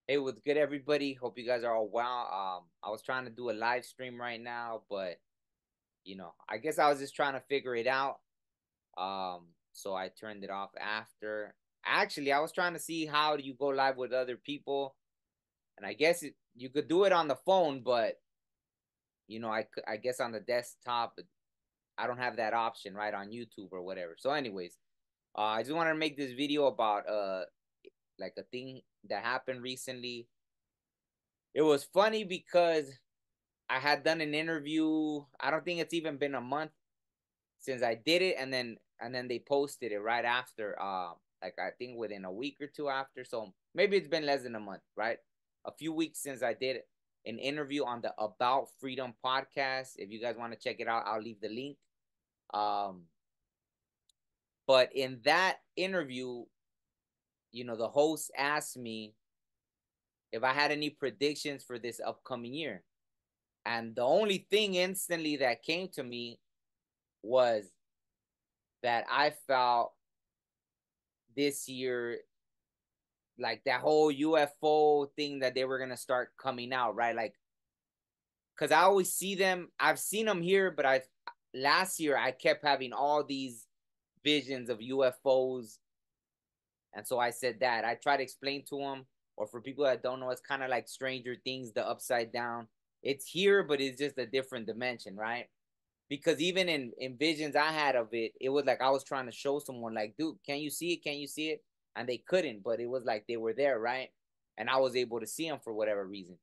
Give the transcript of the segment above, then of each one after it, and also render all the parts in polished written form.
Hey, what's good, everybody? Hope you guys are all well. I was trying to do a live stream right now, but I guess I was just trying to figure it out. So I turned it off after. Actually, I was trying to see how do you go live with other people, and I guess you could do it on the phone, but I guess on the desktop, I don't have that option right on YouTube or whatever. So, anyways, I just wanted to make this video about like a thing that happened recently. It was funny because I had done an interview. I don't think it's even been a month since I did it, and then they posted it right after. Like I think within a week or two after. So maybe it's been less than a month, right? A few weeks since I did an interview on the About Freedom podcast. If you guys want to check it out, I'll leave the link. Um, but in that interview, the host asked me if I had any predictions for this upcoming year. And the only thing instantly that came to me was that I felt this year, like that whole UFO thing that they were gonna start coming out, right? Like, cause I always see them. I've seen them here, but I last year I kept having all these visions of UFOs, and so I said that I try to explain to them, or for people that don't know, it's kind of like Stranger Things, the upside down. It's here, but it's just a different dimension, right? Because even in visions I had of it, it was like I was trying to show someone, like, dude, can you see it? Can you see it? And they couldn't, but it was like they were there, right? And I was able to see them for whatever reason.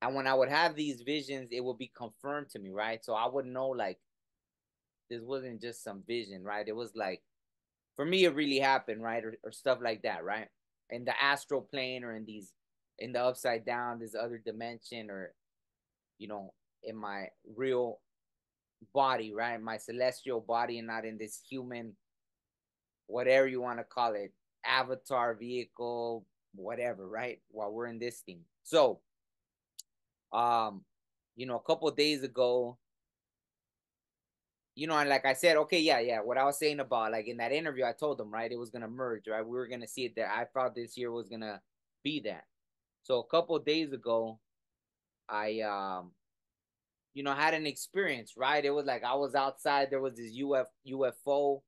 And when I would have these visions, it would be confirmed to me, right? So I would know, like, this wasn't just some vision, right? It was like, for me, it really happened, right? Or stuff like that, right? In the astral plane, or in the upside down, this other dimension, or, you know, in my real body, right? My celestial body, and not in this human, whatever you want to call it, avatar, vehicle, whatever, right? While we're in this thing. So, um, a couple of days ago, and like I said, okay, yeah, yeah. What I was saying about, like, in that interview, I told them, right, it was gonna merge, right? We were gonna see it there. I thought this year was gonna be that. So a couple of days ago, I had an experience, right? It was like I was outside, there was this UFO,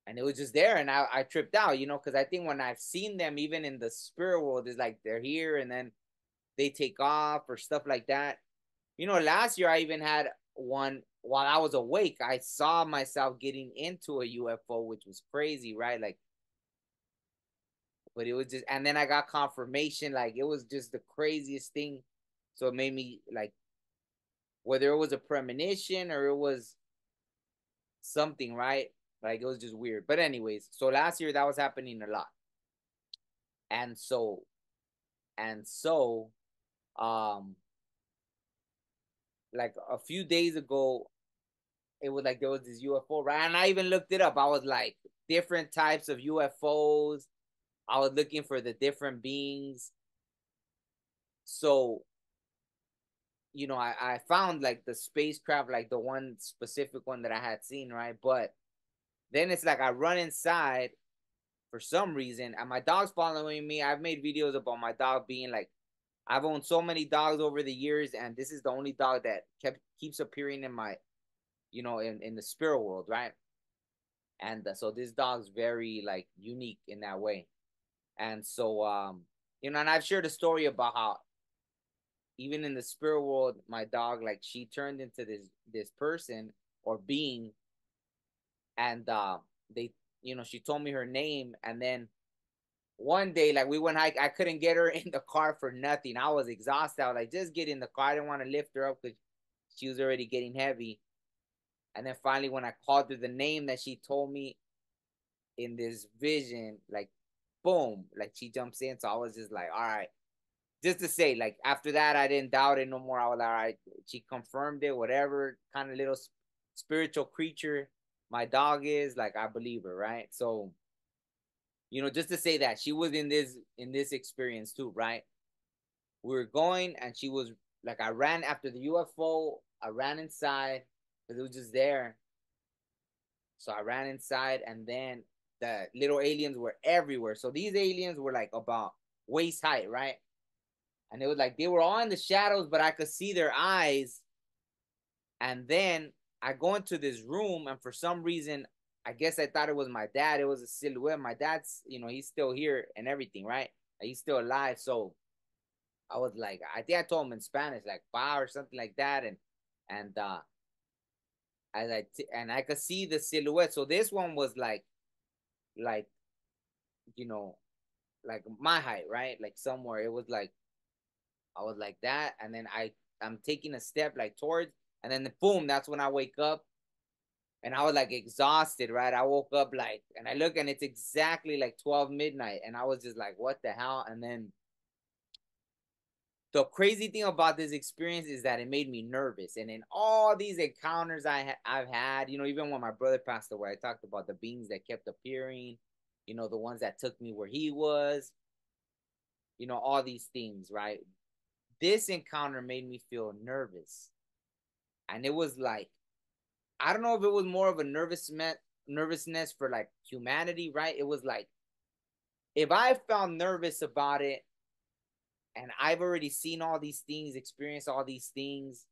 and it was just there, and I tripped out, because I think when I've seen them, even in the spirit world, is like they're here and then they take off or stuff like that. Last year I even had one while I was awake. I saw myself getting into a UFO, which was crazy, right? Like, but it was just, and then I got confirmation, like it was just the craziest thing. So it made me like, whether it was a premonition or it was something, right? Like, it was just weird. But anyways, so last year that was happening a lot. And so and so um like a few days ago, it was like there was this UFO, right? And I even looked it up. I was like, different types of UFOs. I was looking for the different beings. So, I found like the spacecraft, like the one specific one that I had seen, right? But then it's like I run inside for some reason, and my dog's following me. I've made videos about my dog being like, I've owned so many dogs over the years, and this is the only dog that keeps appearing in my, in the spirit world, right? And so this dog's very like unique in that way. And so, and I've shared a story about how even in the spirit world, my dog, like, she turned into this person or being, and they, she told me her name, and then one day, like, we went hike. I couldn't get her in the car for nothing. I was exhausted. I was like, just get in the car. I didn't want to lift her up because she was already getting heavy. And then finally, when I called her the name that she told me in this vision, like, boom, like, she jumps in. So I was just like, all right. Just to say, like, after that, I didn't doubt it no more. I was like, all right, she confirmed it, whatever kind of little spiritual creature my dog is, like, I believe her, right? So, just to say that she was in this experience too, right? We were going, and she was like, I ran after the UFO. I ran inside because it was just there. So I ran inside, and then the little aliens were everywhere. So these aliens were like about waist height, right? And it was like they were all in the shadows, but I could see their eyes. And then I go into this room, and for some reason, I guess I thought it was my dad. It was a silhouette. My dad's, he's still here and everything, right? He's still alive. So I was like, I think I told him in Spanish, like "pa" or something like that, and and I could see the silhouette. So this one was like you know like my height, right? Like somewhere it was like I was like that, and then I'm taking a step like towards, and then boom, that's when I wake up, and I was like exhausted, right? I woke up like, and I look, and it's exactly like 12 midnight, and I was just like, what the hell? And then the crazy thing about this experience is that it made me nervous. And in all these encounters I've had, even when my brother passed away, I talked about the beings that kept appearing, the ones that took me where he was, all these things, right? This encounter made me feel nervous. And it was like, I don't know if it was more of a nervousness for like humanity, right? It was like, if I felt nervous about it and I've already seen all these things, experienced all these things,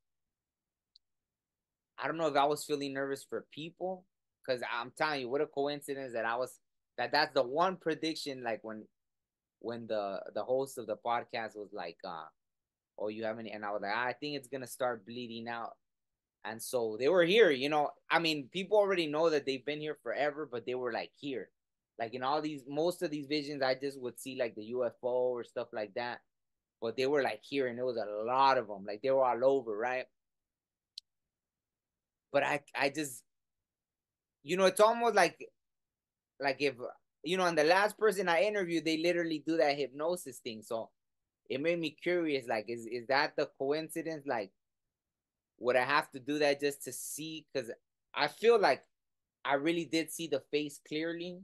I don't know if I was feeling nervous for people, because I'm telling you, what a coincidence that that's the one prediction. Like when the host of the podcast was like, "Oh, you haven't," and I was like, I think it's gonna start bleeding out. And so they were here. I mean, people already know that they've been here forever, but they were like here, like in all these most of these visions, I just would see like the UFO or stuff like that, but they were like here, and there was a lot of them. Like they were all over, right? But I just it's almost like if and the last person I interviewed, they literally do that hypnosis thing. So it made me curious, like, is that the coincidence? Like, would I have to do that just to see? Because I feel like I really did see the face clearly.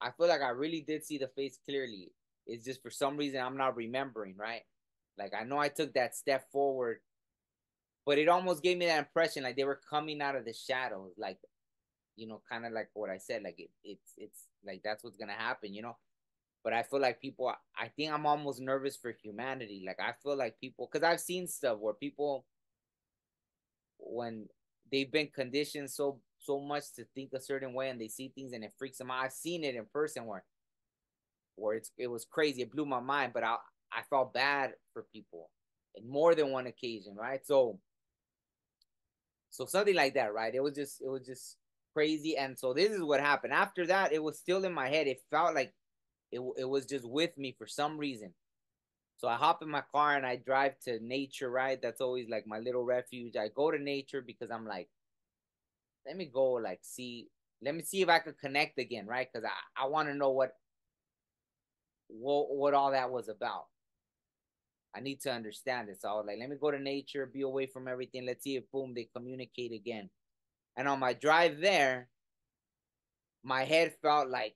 I feel like I really did see the face clearly. It's just for some reason I'm not remembering, right? Like I know I took that step forward, but it almost gave me that impression like they were coming out of the shadows, like kind of like what I said, like it's like that's what's gonna happen, But I feel like people, I think I'm almost nervous for humanity. Like I feel like people, because I've seen stuff where people, when they've been conditioned so much to think a certain way and they see things and it freaks them out. I've seen it in person where it was crazy. It blew my mind, but I felt bad for people in more than one occasion, right? So something like that, right? It was just crazy. And so this is what happened. After that, it was still in my head. It felt like it was just with me for some reason. So I hop in my car and I drive to nature, right? That's always like my little refuge. I go to nature because I'm like, let me go like let me see if I could connect again, right? Because I want to know what all that was about. I need to understand it. So I was like, let me go to nature, be away from everything. Let's see if boom, they communicate again. And on my drive there, my head felt like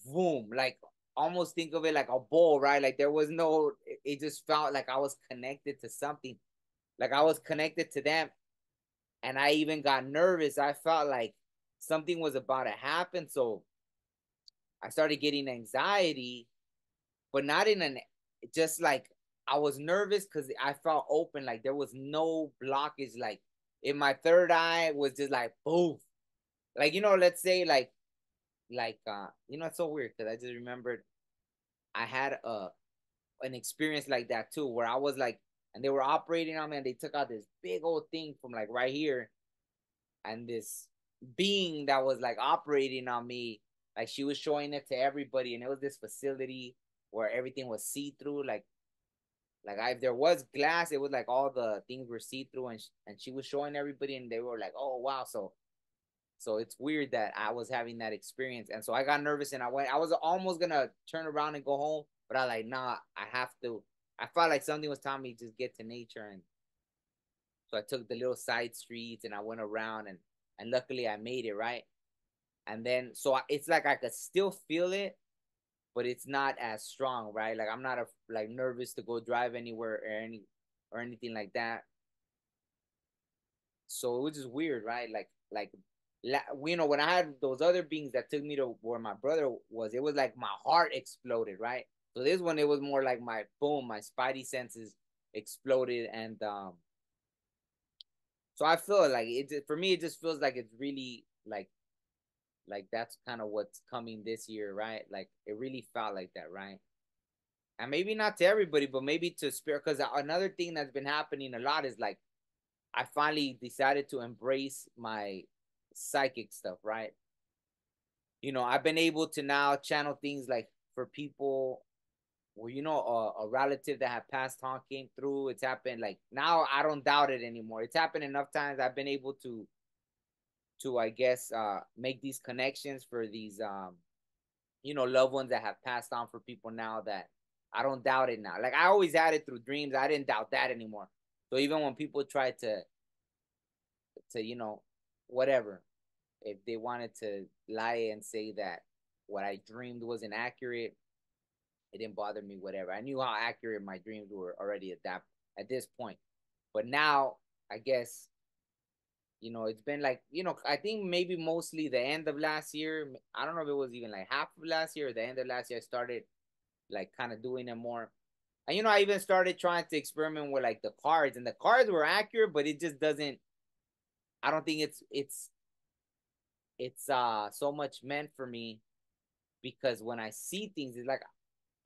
boom, like almost think of it like a bowl, right? Like there was no, it just felt like I was connected to something, like I was connected to them. And I even got nervous. I felt like something was about to happen. So I started getting anxiety, but not in an, just like I was nervous because I felt open, like there was no blockage. Like in my third eye was just like boof. Like, let's say it's so weird because I just remembered I had an experience like that too, where I was like, and they were operating on me and they took out this big old thing from like right here, and this being that was like operating on me, like she was showing it to everybody, and it was this facility where everything was see through, like if there was glass, it was like all the things were see through, and she was showing everybody, and they were like, oh wow, so it's weird that I was having that experience, and so I got nervous and I went. I was almost gonna turn around and go home, but I like nah, I have to. I felt like something was telling me just get to nature, and so I took the little side streets and I went around, and luckily I made it right. And then it's like I could still feel it, but it's not as strong, right? Like I'm not like nervous to go drive anywhere or anything like that. So it was just weird, right? Like you know, when I had those other beings that took me to where my brother was, it was like my heart exploded, right? So this one, it was more like my boom, my spidey senses exploded, and so I feel like it for me. It just feels like it's really like that's kind of what's coming this year, right? Like it really felt like that, right? And maybe not to everybody, but maybe to spirit. Because another thing that's been happening a lot is like I finally decided to embrace my psychic stuff, right? You know, I've been able to now channel things like for people where you know a relative that had passed on came through. It's happened like now I don't doubt it anymore. It's happened enough times. I've been able to I guess make these connections for these you know loved ones that have passed on for people now that I don't doubt it now. Like I always had it through dreams. I didn't doubt that anymore. So even when people try to you know whatever, if they wanted to lie and say that what I dreamed wasn't accurate, it didn't bother me. Whatever. I knew how accurate my dreams were already at this point. But now I guess you know it's been like you know I think maybe mostly the end of last year. I don't know if it was even like half of last year or the end of last year. I started like kind of doing it more. And you know, I even started trying to experiment with like the cards, and the cards were accurate, but it just doesn't. I don't think it's so much meant for me because when I see things, it's like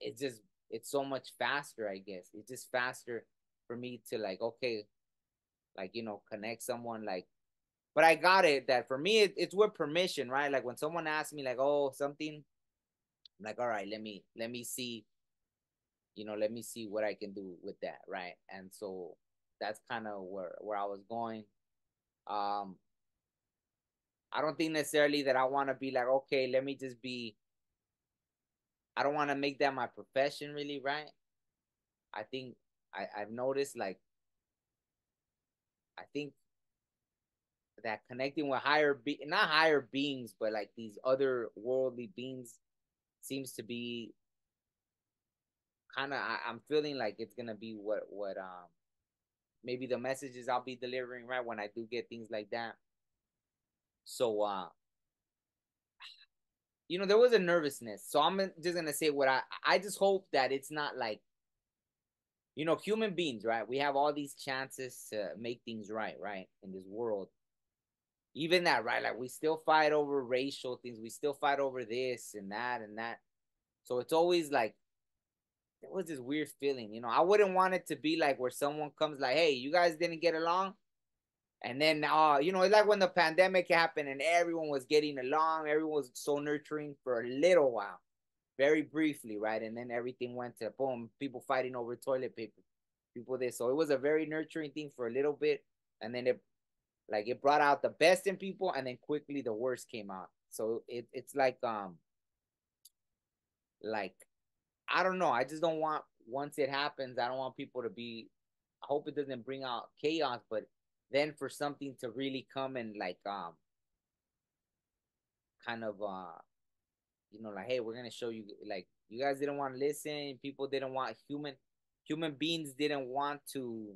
it's just it's so much faster. I guess it's just faster for me to like okay, like you know, connect someone like. But I got it that for me it's with permission, right? Like when someone asks me like oh something, I'm like all right, let me see you know, let me see what I can do with that, right? And so that's kind of where I was going. Um, I don't think necessarily that I want to be like, okay, let me just be. I don't want to make that my profession, really, right? I think I've noticed like I think that connecting with not higher beings, but like these other worldly beings seems to be kind of. I'm feeling like it's gonna be what maybe the messages I'll be delivering, right? When I do get things like that. So you know, there was a nervousness. So I'm just gonna say what I just hope that it's not like you know, human beings, right? We have all these chances to make things right, right, in this world. Even that, right? Like we still fight over racial things, we still fight over this and that and that. So it's always like there was this weird feeling, you know. I wouldn't want it to be like where someone comes like, "Hey, you guys didn't get along," and then you know, it's like when the pandemic happened and everyone was getting along, everyone was so nurturing for a little while very briefly, right? And then everything went to boom, people fighting over toilet paper, people this. So it was a very nurturing thing for a little bit, and then it brought out the best in people, and then quickly the worst came out. So it's like I don't know. I just don't want once it happens, I don't want people to be. I hope it doesn't bring out chaos, but then for something to really come and like kind of you know like hey we're gonna show you like you guys didn't want to listen, people didn't want human beings didn't want to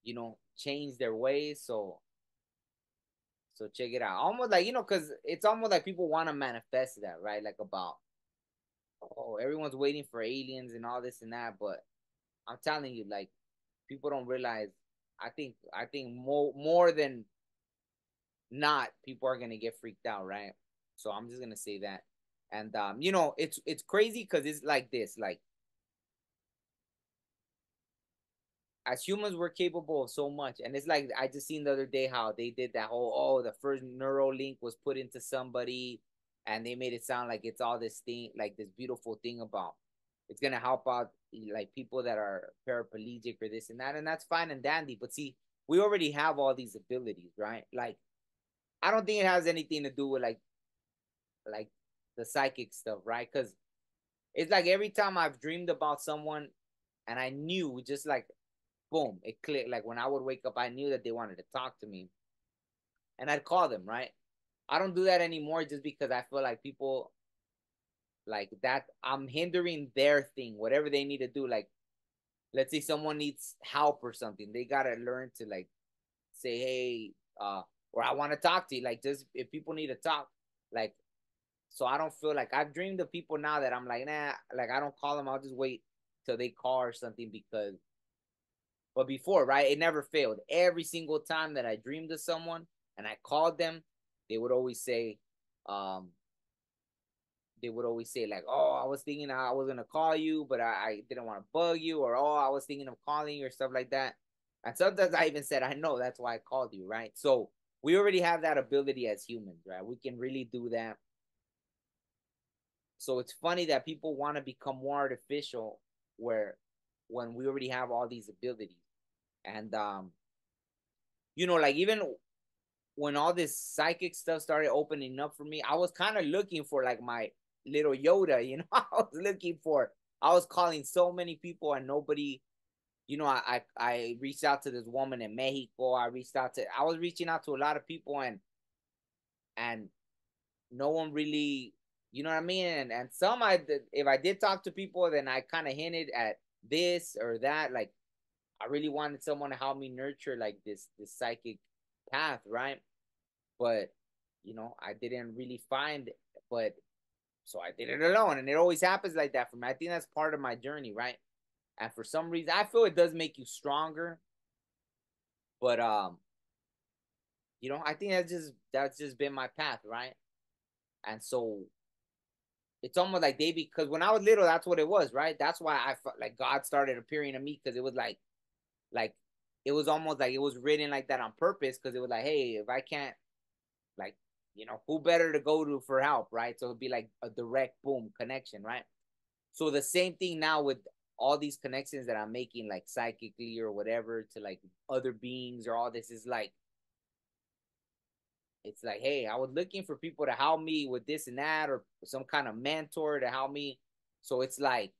you know change their ways, so check it out, almost like you know because it's almost like people want to manifest that, right? Like about oh everyone's waiting for aliens and all this and that, but I'm telling you like people don't realize. I think more than not people are gonna get freaked out, right? So I'm just gonna say that. And you know it's crazy because it's like this like as humans we're capable of so much, and it's like I just seen the other day how they did that whole oh the first neural link was put into somebody, and they made it sound like it's all this thing like this beautiful thing about it's gonna help out like people that are paraplegic or this and that's fine and dandy, but see we already have all these abilities, right? Like I don't think it has anything to do with like the psychic stuff, right? Because it's like every time I've dreamed about someone and I knew just like boom, it clicked. Like when I would wake up, I knew that they wanted to talk to me, and I'd call them. Right? I don't do that anymore just because I feel like people like that. I'm hindering their thing, whatever they need to do. Like let's say someone needs help or something, they gotta learn to like say, hey, or I want to talk to you. Like, just if people need to talk, like, so I don't feel like I've dreamed of people now that I'm like, nah, like I don't call them. I'll just wait till they call or something because, but before, right, it never failed. Every single time that I dreamed of someone and I called them, they would always say, um, like, oh, I was thinking I was gonna call you, but I didn't want to bug you, or oh, I was thinking of calling you, or stuff like that. And sometimes I even said, I know that's why I called you, right? So we already have that ability as humans, right? We can really do that. So it's funny that people want to become more artificial, where when we already have all these abilities. And like even when all this psychic stuff started opening up for me, I was kind of looking for like my little Yoda, I was calling so many people and nobody, I reached out to this woman in Mexico. I was reaching out to a lot of people, and no one really, you know what I mean? And some, if I did talk to people, then I kind of hinted at this or that. Like, I really wanted someone to help me nurture like this psychic path, right? But I didn't really find it. But so I did it alone, and it always happens like that for me. I think that's part of my journey, right? And for some reason, I feel it does make you stronger. But I think that's just been my path, right? And so it's almost like because when I was little, that's what it was, right? That's why I felt like God started appearing to me, because it was like it was almost like it was written like that on purpose, because it was like, hey, if I can't, like, who better to go to for help, right? So it'd be like a direct boom connection, right? So the same thing now with all these connections that I'm making, like psychically or whatever, to like other beings or all this, is like, it's like, hey, I was looking for people to help me with this and that, or some kind of mentor to help me. So it's like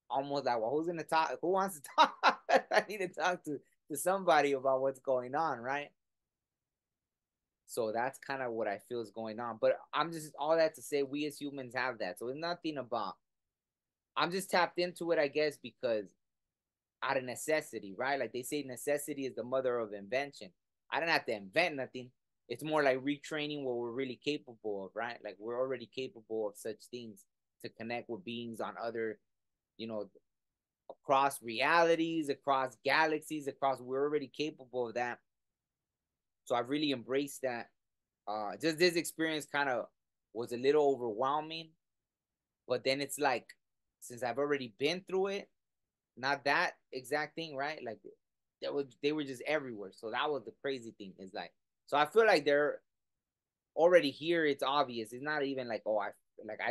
almost like, well, who's gonna talk? Who wants to talk? I need to talk to somebody about what's going on, right? So that's kind of what I feel is going on. But I'm just all that to say, we as humans have that. So it's nothing about. I'm just tapped into it, I guess, because out of necessity, right? Like they say, necessity is the mother of invention. I don't have to invent nothing. It's more like retraining what we're really capable of, right? Like we're already capable of such things, to connect with beings on other, you know, across realities, across galaxies, we're already capable of that. So I've really embraced that. Just this experience kind of was a little overwhelming, but then it's like, since I've already been through it, not that exact thing, right? Like they were just everywhere. So that was the crazy thing. Is like, so I feel like they're already here. It's obvious. It's not even like, oh, I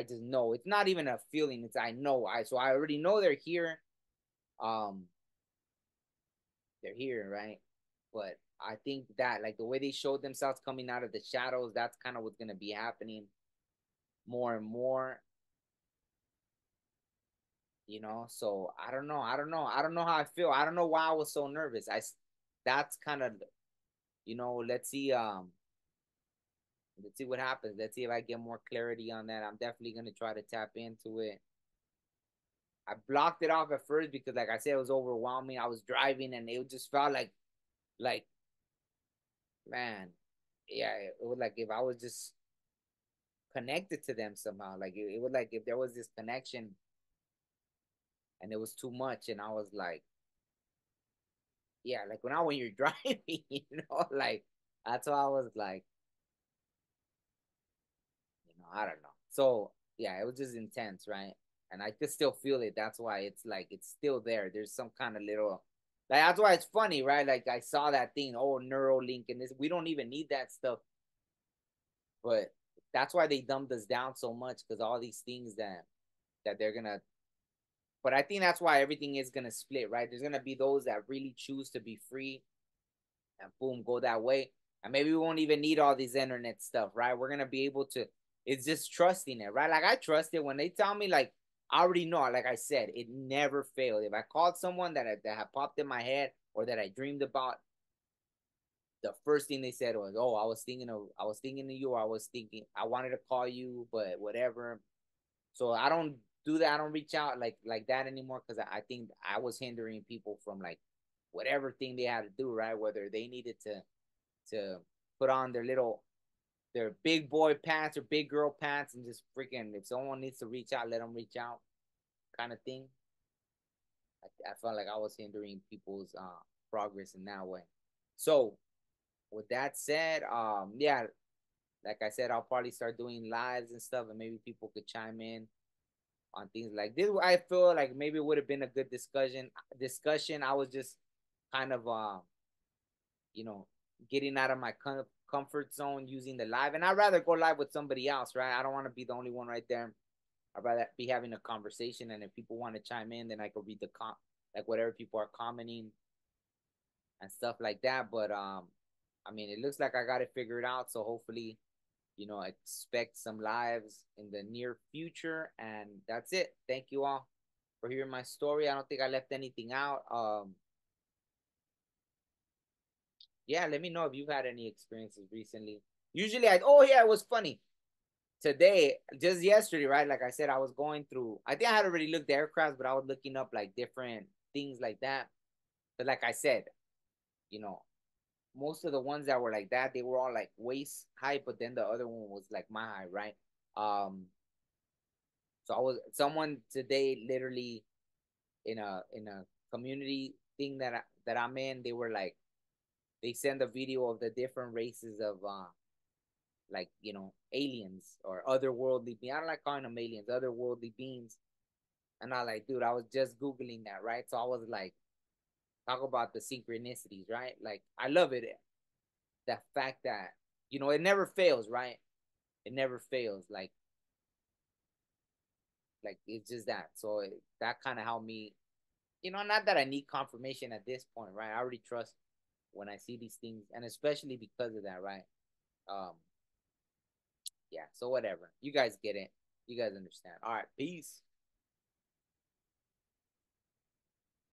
just know. It's not even a feeling. It's I know. So I already know they're here. Um, they're here, right? But I think that like the way they showed themselves coming out of the shadows, that's kind of what's gonna be happening more and more. So I don't know how I feel. I don't know why I was so nervous. That's kind of, let's see what happens. Let's see if I get more clarity on that. I'm definitely gonna try to tap into it. I blocked it off at first because, like I said, it was overwhelming. I was driving and it just felt like, man, yeah, it was like if I was just connected to them somehow. Like it was like if there was this connection and it was too much, and I was like, yeah, like when you're driving, like that's why I was like, I don't know. So yeah, it was just intense, right? And I could still feel it. That's why it's like it's still there. There's some kind of little, like, that's why it's funny, right? Like I saw that thing, oh, Neuralink, and this. We don't even need that stuff, but that's why they dumbed us down so much, because all these things that they're gonna. But I think that's why everything is gonna split, right? There's gonna be those that really choose to be free, and boom, go that way. And maybe we won't even need all these internet stuff, right? We're gonna be able to. It's just trusting it, right? Like I trust it when they tell me, like I already know. Like I said, it never failed. If I called someone that had popped in my head or that I dreamed about, the first thing they said was, "Oh, I was thinking of you. I wanted to call you, but whatever." So I don't do that. I don't reach out like that anymore, because I think I was hindering people from like whatever thing they had to do, right? Whether they needed to put on their big boy pants or big girl pants and just freaking, if someone needs to reach out, let them reach out, kind of thing. I felt like I was hindering people's progress in that way. So with that said, yeah, like I said, I'll probably start doing lives and stuff, and maybe people could chime in on things like this. I feel like maybe it would have been a good discussion. I was just kind of you know, getting out of my comfort zone using the live, and I'd rather go live with somebody else, right? I don't want to be the only one right there. I'd rather be having a conversation, and if people want to chime in, then I could read the like whatever people are commenting and stuff like that. But I mean, it looks like I got it figured out, so hopefully, expect some lives in the near future. And that's it. Thank you all for hearing my story. I don't think I left anything out. Yeah, let me know if you've had any experiences recently. Usually, oh yeah, it was funny today, just yesterday, right? Like I said, I was going through. I think I had already looked at aircrafts, but I was looking up like different things like that. But like I said, you know, most of the ones that were like that, they were all like waist high, but then the other one was like my height, right? So I was someone today literally in a community thing that I'm in. They were like they send a video of the different races of like aliens or otherworldly beings. I don't like calling them aliens, otherworldly beings. And I like, dude, I was just googling that, right? So I was like, talk about the synchronicities, right? Like I love it, the fact that it never fails, right? It never fails. Like it's just that. So that kind of helped me. Not that I need confirmation at this point, right? I already trust when I see these things, and especially because of that, right? Um, yeah. So whatever. You guys get it. You guys understand. All right. Peace.